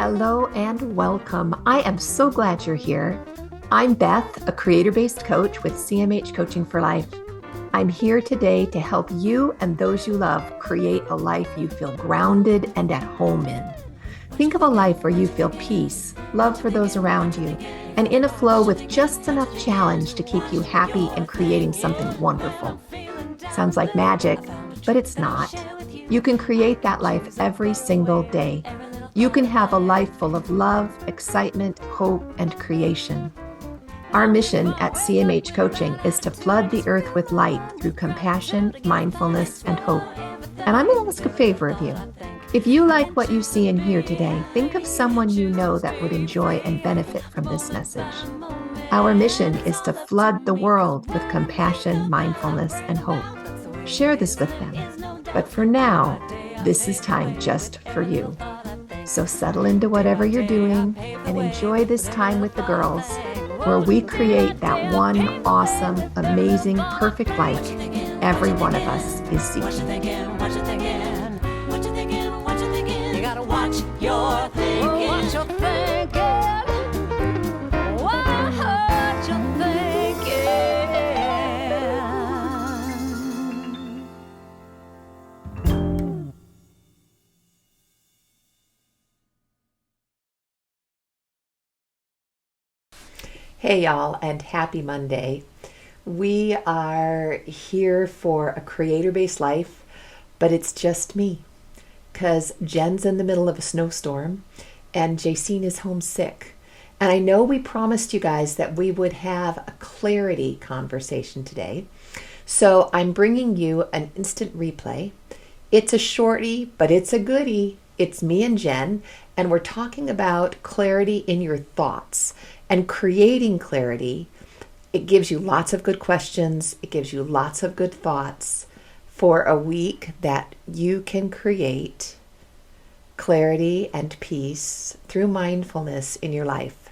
Hello and welcome. I am so glad you're here. I'm Beth, a creator-based coach with CMH Coaching for Life. I'm here today to help you and those you love create a life you feel grounded and at home in. Think of a life where you feel peace, love for those around you, and in a flow with just enough challenge to keep you happy and creating something wonderful. Sounds like magic, but it's not. You can create that life every single day. You can have a life full of love, excitement, hope, and creation. Our mission at CMH Coaching is to flood the earth with light through compassion, mindfulness, and hope. And I'm going to ask a favor of you. If you like what you see and hear today, think of someone you know that would enjoy and benefit from this message. Our mission is to flood the world with compassion, mindfulness, and hope. Share this with them. But for now, this is time just for you. So settle into whatever you're doing and enjoy this time with the girls, where we create that one awesome, amazing, perfect life every one of us is seeking. You gotta watch your thinking. Watch your thinking. Watch your thinking. Hey y'all, and happy Monday. We are here for a creator-based life, but it's just me, because Jen's in the middle of a snowstorm and Jacine is homesick. And I know we promised you guys that we would have a clarity conversation today. So I'm bringing you an instant replay. It's a shorty, but it's a goodie. It's me and Jen, and we're talking about clarity in your thoughts and creating clarity. It gives you lots of good questions. It gives you lots of good thoughts for a week that you can create clarity and peace through mindfulness in your life.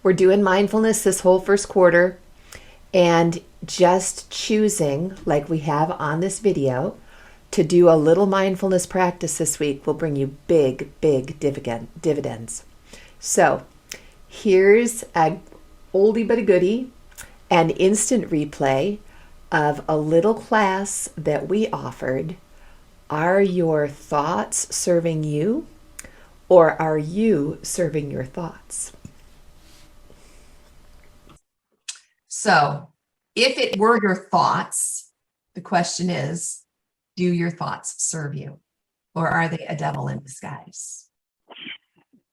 We're doing mindfulness this whole first quarter, and just choosing, like we have on this video, to do a little mindfulness practice this week will bring you big, big dividends. So here's a oldie but a goodie, an instant replay of a little class that we offered. Are your thoughts serving you, or are you serving your thoughts? So if it were your thoughts, the question is, do your thoughts serve you, or are they a devil in disguise?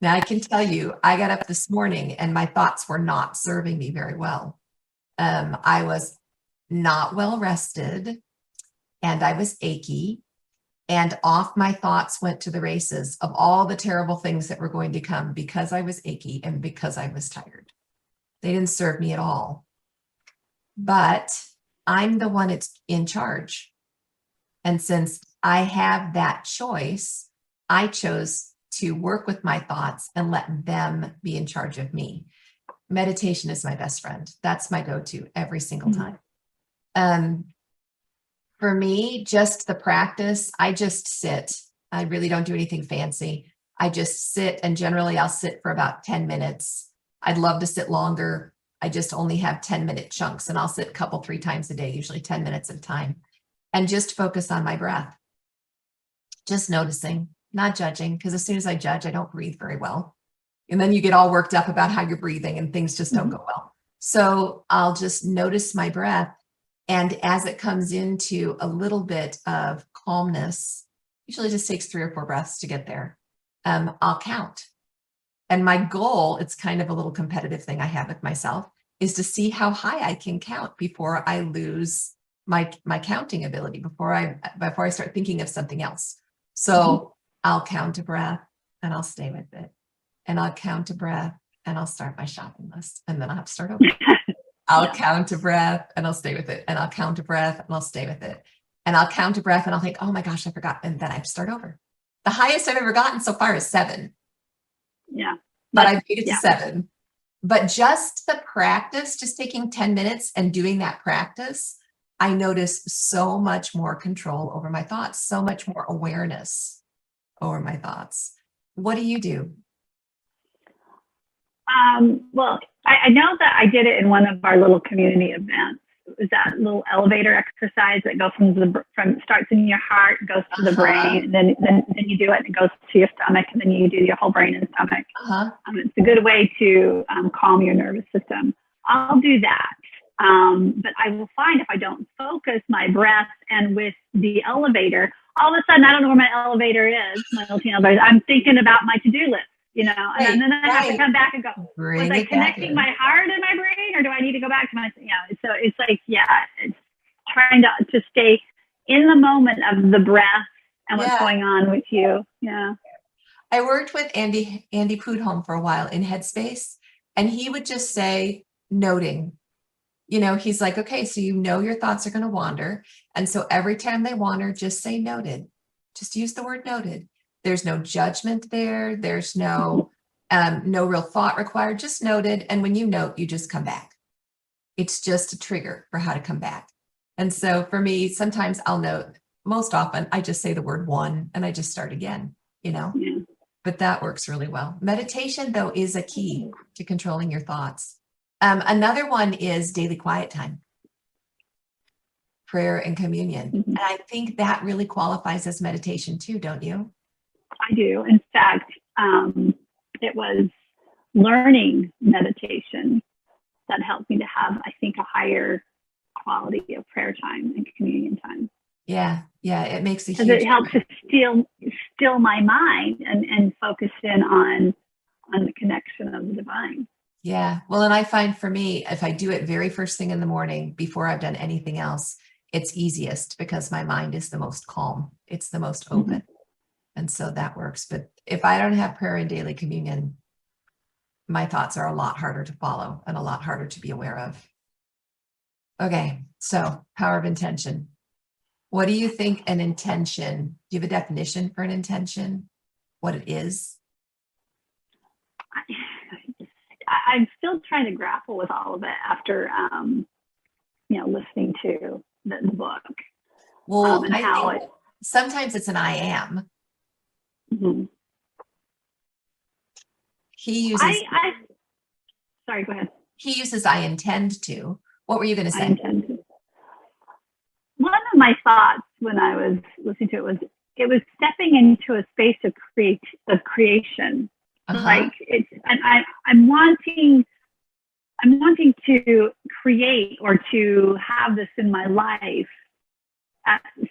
Now, I can tell you, I got up this morning and my thoughts were not serving me very well. I was not well rested and I was achy, and off my thoughts went to the races of all the terrible things that were going to come because I was achy and because I was tired. They didn't serve me at all. But I'm the one that's in charge. And since I have that choice, I chose to work with my thoughts and let them be in charge of me. Meditation is my best friend. That's my go-to every single time. For me, just the practice, I just sit. I really don't do anything fancy. I just sit, and generally I'll sit for about 10 minutes. I'd love to sit longer. I just only have 10-minute chunks, and I'll sit a couple, 3 times a day, usually 10 minutes at a time, and just focus on my breath. Just noticing, not judging, because as soon as I judge, I don't breathe very well. And then you get all worked up about how you're breathing and things just don't go well. So I'll just notice my breath. And as it comes into a little bit of calmness, usually just takes 3 or 4 breaths to get there, I'll count. And my goal, it's kind of a little competitive thing I have with myself, is to see how high I can count before I lose my counting ability, before I start thinking of something else. So I'll count a breath and I'll stay with it. And I'll count a breath and I'll start my shopping list, and then I'll have to start over. I'll count a breath and I'll stay with it. And I'll count a breath and I'll stay with it. And I'll count a breath and I'll think, oh my gosh, I forgot. And then I have to start over. The highest I've ever gotten so far is 7. Yeah. But I've made it to 7. But just the practice, just taking 10 minutes and doing that practice, I notice so much more control over my thoughts, so much more awareness over my thoughts. What do you do? Well, I know that I did it in one of our little community events. It was that little elevator exercise that goes from starts in your heart, goes to the brain, and then you do it, and it goes to your stomach, and then you do your whole brain and stomach. It's a good way to calm your nervous system. I'll do that. But I will find if I don't focus my breath and with the elevator, all of a sudden I don't know where my elevator is, my little teen elevator. I'm thinking about my to-do list, and then I have to come back and go, was I connecting my heart and my brain, or do I need to go back to my, so it's like, it's trying to stay in the moment of the breath and what's going on with you. Yeah. I worked with Andy Prudhomme for a while in Headspace, and he would just say, noting. He's like, okay, so your thoughts are going to wander. And so every time they wander, just say noted. Just use the word noted. There's no judgment there. There's no real thought required, just noted. And when you note, you just come back. It's just a trigger for how to come back. And so for me, sometimes I'll note, most often I just say the word one and I just start again, but that works really well. Meditation, though, is a key to controlling your thoughts. Another one is daily quiet time, prayer and communion. And I think that really qualifies as meditation too, don't you? I do. In fact, it was learning meditation that helped me to have, I think, a higher quality of prayer time and communion time. Yeah. It makes a huge difference. It helps to still my mind and focus in on the connection of the divine. Yeah. Well, and I find for me, if I do it very first thing in the morning before I've done anything else, it's easiest because my mind is the most calm. It's the most open. And so that works. But if I don't have prayer and daily communion, my thoughts are a lot harder to follow and a lot harder to be aware of. Okay. So power of intention. What do you think an intention? Do you have a definition for an intention? What it is? I'm still trying to grapple with all of it after, listening to the book. Well, I think sometimes it's an I am. Mm-hmm. He uses. Sorry, go ahead. He uses I intend to. What were you going to say? I intend to. One of my thoughts when I was listening to it was stepping into a space of creation. Like I'm wanting to create or to have this in my life.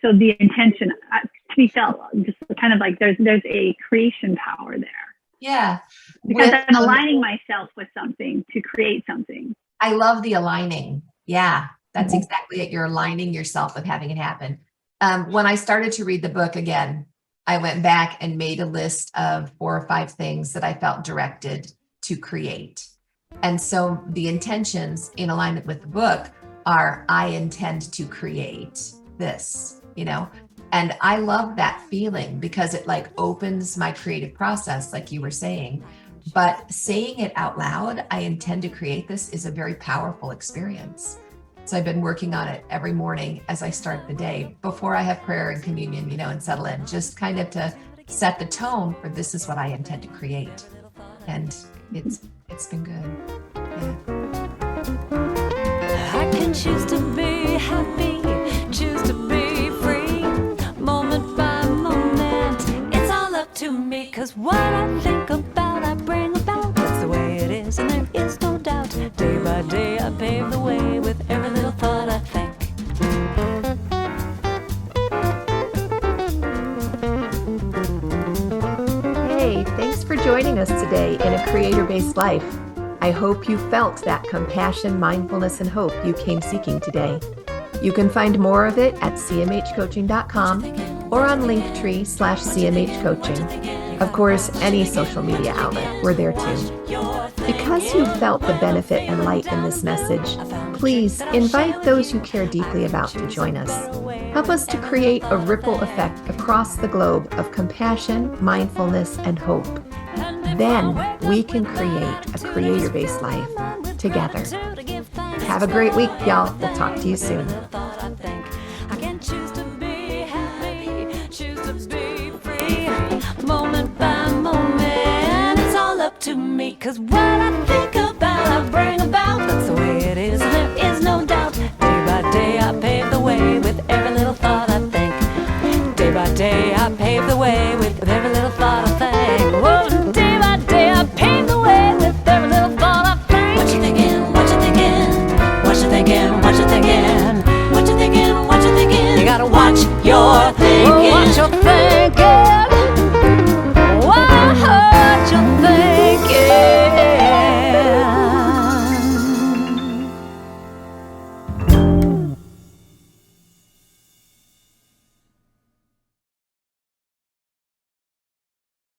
So the intention to be felt just kind of like there's a creation power there. Yeah. Because I'm aligning myself with something to create something. I love the aligning. Yeah, that's exactly it. You're aligning yourself with having it happen. When I started to read the book again, I went back and made a list of 4 or 5 things that I felt directed to create. And so the intentions in alignment with the book are, I intend to create this, and I love that feeling because it like opens my creative process, like you were saying, but saying it out loud, I intend to create this, is a very powerful experience. So I've been working on it every morning as I start the day before I have prayer and communion, and settle in, just kind of to set the tone for this is what I intend to create. And it's been good. Yeah. I can choose to be happy, choose to be free, moment by moment. It's all up to me, 'cause what I think about, I bring about. That's the way it is, and there is no doubt. Day by day, I pave the way with every little thought I think. Hey, thanks for joining us today in A Creator-Based Life. I hope you felt that compassion, mindfulness, and hope you came seeking today. You can find more of it at cmhcoaching.com or on Linktree/cmhcoaching. Of course, any social media outlet, we're there too. Because you felt the benefit and light in this message, please invite those you care deeply about to join us. Help us to create a ripple effect across the globe of compassion, mindfulness, and hope. Then we can create a creator-based life together. Have a great week, y'all. We'll talk to you soon. Moment by moment, it's all up to me, 'cause what I